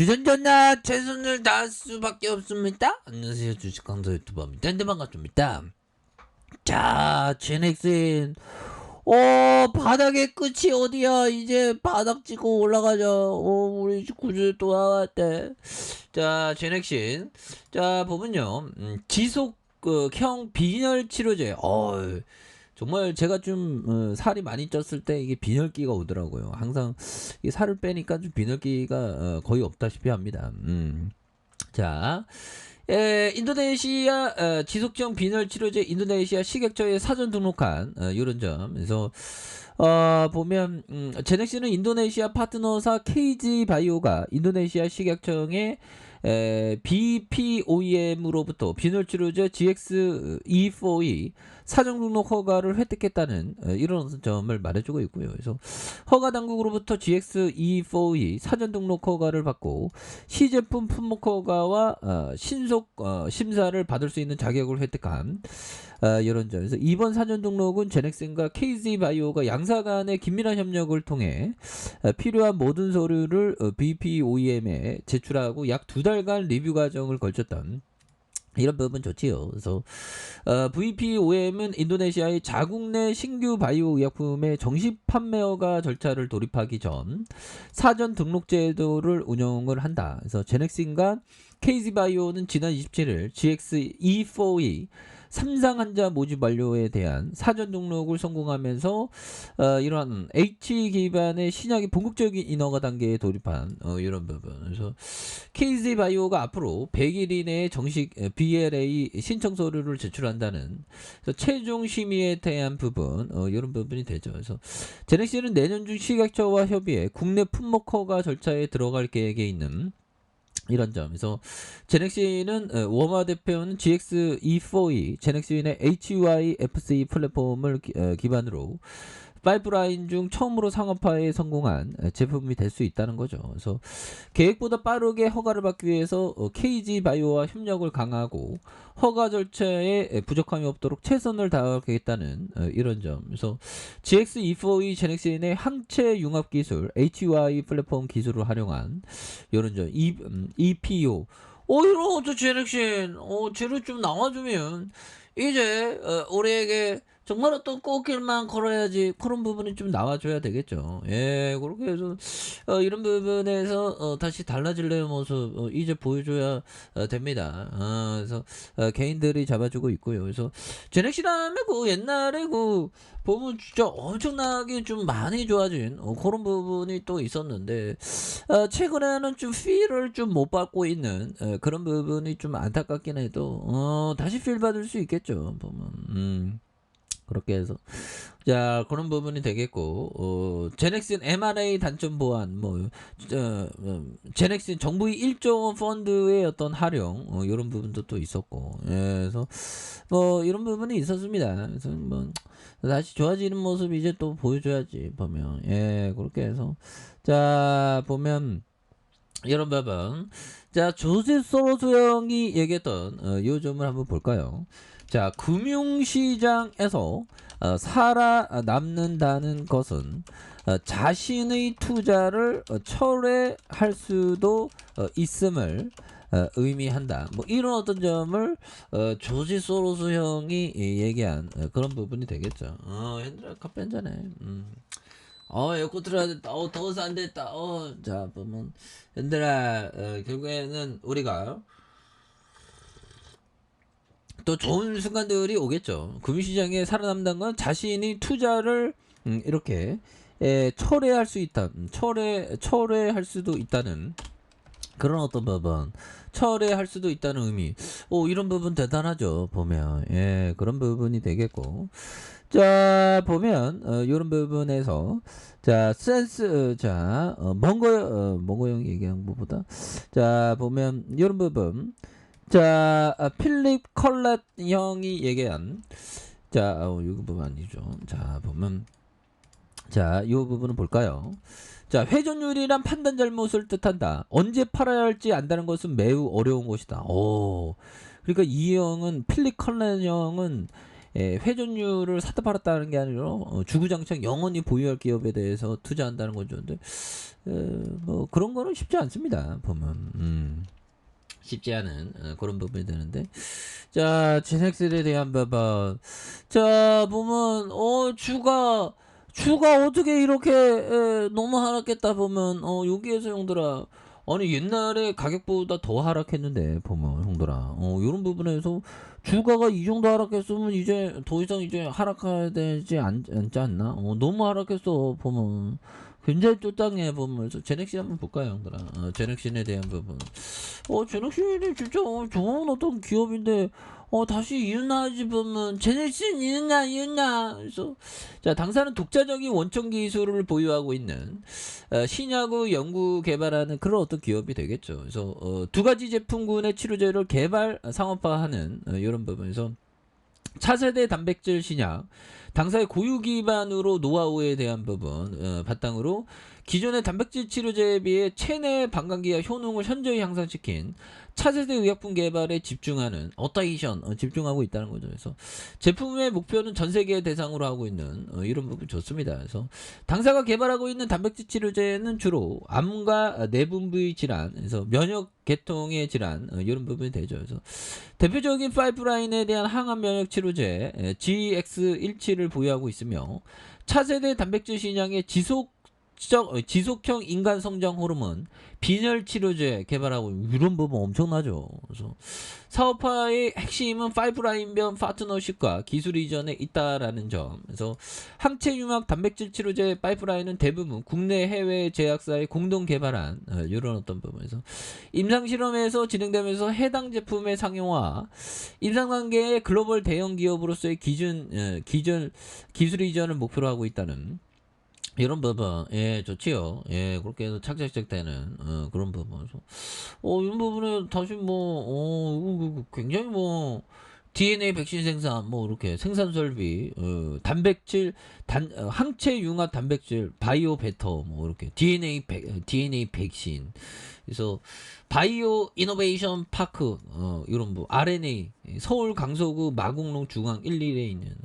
주전전나 최선을 다할 수밖에 없습니다. 안녕하세요, 주식 강사 유튜버입니다. 네, 반갑습니다. 자, 제넥슨, 바닥의 끝이 어디야? 이제 바닥 찍고 올라가자. 우리 구조 또 나왔대. 자, 제넥신. 자, 보면요, 지속 형 빈혈 치료제. 정말 제가 좀 살이 많이 쪘을 때 이게 빈혈기가 오더라고요. 항상 이 살을 빼니까 좀 빈혈기가 거의 없다시피 합니다. 자, 인도네시아 지속성 빈혈 치료제 인도네시아 식약처에 사전 등록한 이런 점. 그래서 보면 제넥시는 인도네시아 파트너사 KG 바이오가 인도네시아 식약청에 BPOEM으로부터 빈혈 치료제 GX-E4E 사전 등록 허가를 획득했다는 이런 점을 말해주고 있고요. 그래서 허가 당국으로부터 GX-E4E 사전 등록 허가를 받고 시제품 품목 허가와 신속 심사를 받을 수 있는 자격을 획득한 이런 점에서 이번 사전 등록은 제넥슨과 KZ 바이오가 양사 간의 긴밀한 협력을 통해 필요한 모든 서류를 BPOEM에 제출하고 약 2달간 리뷰 과정을 거쳤던 이런 부분 좋지요. 그래서 VPOM은 인도네시아의 자국 내 신규 바이오 의약품의 정식 판매허가 절차를 도입하기 전 사전 등록 제도를 운영을 한다. 그래서 제넥슨과 KZ바이오는 지난 27일 GX-E4E 3상 환자 모집 완료에 대한 사전 등록을 성공하면서 이러한 H 기반의 신약의 본격적인 인허가 단계에 돌입한 이런 부분. 그래서 KZ 바이오가 앞으로 100일 이내에 정식 BLA 신청 서류를 제출한다는 최종 심의에 대한 부분 이런 부분이 되죠. 그래서 제넥시는 내년 중 식약처와 협의해 국내 품목 허가 절차에 들어갈 계획에 있는 이런 점에서 제넥시는 워마 대표는 GX-E4E 제넥시인의 HUI-FC 플랫폼을 기반으로 파이프라인 중 처음으로 상업화에 성공한 제품이 될 수 있다는 거죠. 그래서 계획보다 빠르게 허가를 받기 위해서 KG 바이오와 협력을 강화하고 허가 절차에 부족함이 없도록 최선을 다하겠다는 이런 점. 그래서 GX-E4E 제넥신의 항체 융합 기술 HUI 플랫폼 기술을 활용한 이런 점. EPO. 이런 것도 제넥신. 쟤를 좀 나와주면 이제 우리에게 정말 어떤 꽃길만 걸어야지 그런 부분이 좀 나와줘야 되겠죠. 예, 그렇게 해서 이런 부분에서 다시 달라질래의 모습 이제 보여줘야 됩니다. 그래서 개인들이 잡아주고 있고요. 그래서 제넥시라면 그 옛날에 그 보면 진짜 엄청나게 좀 많이 좋아진 그런 부분이 또 있었는데 최근에는 좀 필을 좀 못 받고 있는 그런 부분이 좀 안타깝긴 해도 다시 필 받을 수 있겠죠. 보면. 그렇게 해서 자 그런 부분이 되겠고 제넥슨 M&A 단점 보완 제넥슨 정부의 1조 원 펀드의 어떤 활용 이런 부분도 또 있었고 그래서 이런 부분이 있었습니다. 그래서 다시 좋아지는 모습 이제 또 보여줘야지 보면 그렇게 해서 자 보면 이런 부분 자 조셉 소로스 형이 얘기했던 요 점을 한번 볼까요? 자, 금융시장에서 살아남는다는 것은 자신의 투자를 철회할 수도 있음을 의미한다. 이런 어떤 점을 조지 소로스 형이 얘기한 그런 부분이 되겠죠. 얘들아 커피 한잔해. 에어컨 틀어야 됐다. 더워서 안 됐다. 자, 보면 얘들아 결국에는 우리가 또 좋은 순간들이 오겠죠. 금융시장에 살아남는 건 자신이 투자를 이렇게 철회할 수 있다. 철회할 수도 있다는 그런 어떤 부분. 철회할 수도 있다는 의미. 이런 부분 대단하죠. 보면 그런 부분이 되겠고. 자 보면 이런 부분에서 자 센스 몽고 형 얘기한 것보다 자 보면 이런 부분. 자, 필립 컬렛 형이 얘기한 자, 이 부분 아니죠. 자, 보면 자, 이 부분은 볼까요? 자, 회전율이란 판단 잘못을 뜻한다. 언제 팔아야 할지 안다는 것은 매우 어려운 것이다. 그러니까 이 형은 필립 컬렛 형은 회전율을 샀다 팔았다는 게 아니라 주구장창 영원히 보유할 기업에 대해서 투자한다는 거죠. 근데 뭐 그런 거는 쉽지 않습니다. 보면 쉽지 않은 그런 부분이 되는데, 자 제넥셀에 대한 부분, 자 보면 주가 어떻게 이렇게 너무 하락했다 보면 여기에서 형들아, 아니 옛날에 가격보다 더 하락했는데 보면 형들아, 이런 부분에서 주가가 이 정도 하락했으면 이제 더 이상 이제 하락해야 되지 않지 않나? 너무 하락했어 보면. 굉장히 또 땅에 보면서 제넥신 한번 볼까요 형들아? 제넥신에 대한 부분, 제넥신이 진짜 좋은 어떤 기업인데 다시 이윤나지 보면 제넥신 이윤나. 그래서 자 당사는 독자적인 원천 기술을 보유하고 있는 신약을 연구 개발하는 그런 어떤 기업이 되겠죠. 그래서 두 가지 제품군의 치료제를 개발 상업화하는 이런 부분에서 차세대 단백질 신약, 당사의 고유 기반으로 노하우에 대한 부분 바탕으로 기존의 단백질 치료제에 비해 체내 방광기와 효능을 현저히 향상시킨 차세대 의약품 개발에 집중하는 어타이션 집중하고 있다는 거죠. 그래서 제품의 목표는 전 세계 대상으로 하고 있는 이런 부분 좋습니다. 그래서 당사가 개발하고 있는 단백질 치료제는 주로 암과 내분비 질환, 그래서 면역 계통의 질환 이런 부분이 되죠. 그래서 대표적인 파이프라인에 대한 항암 면역 치료제 GX17을 보유하고 있으며 차세대 단백질 신약의 지속형 인간 성장 호르몬 빈혈 치료제 개발하고, 이런 부분 엄청나죠. 그래서 사업화의 핵심은 파이프라인별 파트너십과 기술 이전에 있다라는 점. 그래서 항체 융합 단백질 치료제 파이프라인은 대부분 국내 해외 제약사의 공동 개발한 이런 어떤 부분에서 임상 실험에서 진행되면서 해당 제품의 상용화, 임상관계의 글로벌 대형 기업으로서의 기술 이전을 목표로 하고 있다는 이런 부분, 좋지요. 그렇게 해서 착착착 되는, 그런 부분. 이런 부분에 다시 굉장히 DNA 백신 생산, 이렇게 생산 설비, 단백질, 항체 융합 단백질, 바이오 베터, 이렇게, DNA 백신. 그래서, 바이오 이노베이션 파크, 이런 RNA, 서울 강서구 마곡동 중앙 11에 있는,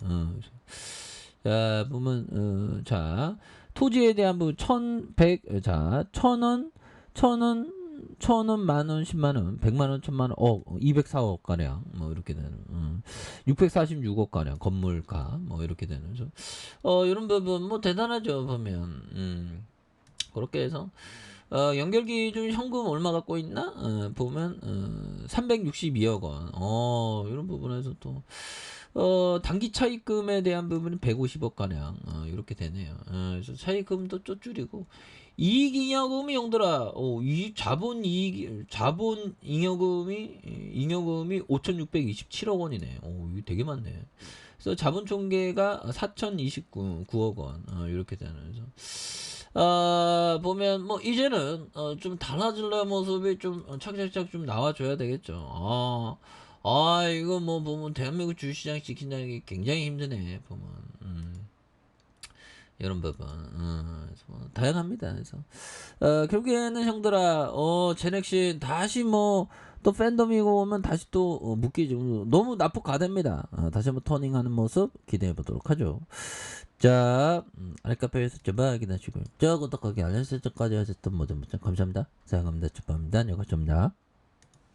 자, 보면, 자, 토지에 대한 부분, 1100, 자, 1000원, 만원, 10만원, 100만원, 1000만원, 204억 가량, 이렇게 되는, 646억 가량, 건물가, 이렇게 되는, 이런 부분, 대단하죠, 보면, 그렇게 해서, 연결 기준 현금 얼마 갖고 있나? 보면, 362억 원, 이런 부분에서 또, 단기 차입금에 대한 부분은 150억 가량 이렇게 되네요. 그래서 차입금도 좀 줄이고, 이익 잉여금이 형들아, 이 자본 잉여금이 5,627억 원이네. 이거 되게 많네. 그래서 자본 총계가 4,029억 원 이렇게 되는. 그래서 보면 이제는 좀 달라질래 모습이 좀 착착착 좀 나와줘야 되겠죠. 이거 보면 대한민국 주식시장 지킨다는 게 굉장히 힘드네, 보면. 이런 부분. 그래서 다양합니다. 그래서, 결국에는 형들아, 제넥신 다시 또 팬덤이고 오면 다시 또 묶이죠. 너무 납북 가됩니다. 다시 한번 터닝하는 모습 기대해 보도록 하죠. 자, 알카페에서 저바 확인하시고요. 구독하기 알림 설정까지 하셨던 모든 분들 감사합니다. 사랑합니다. 축복합니다. 여기까지입니다.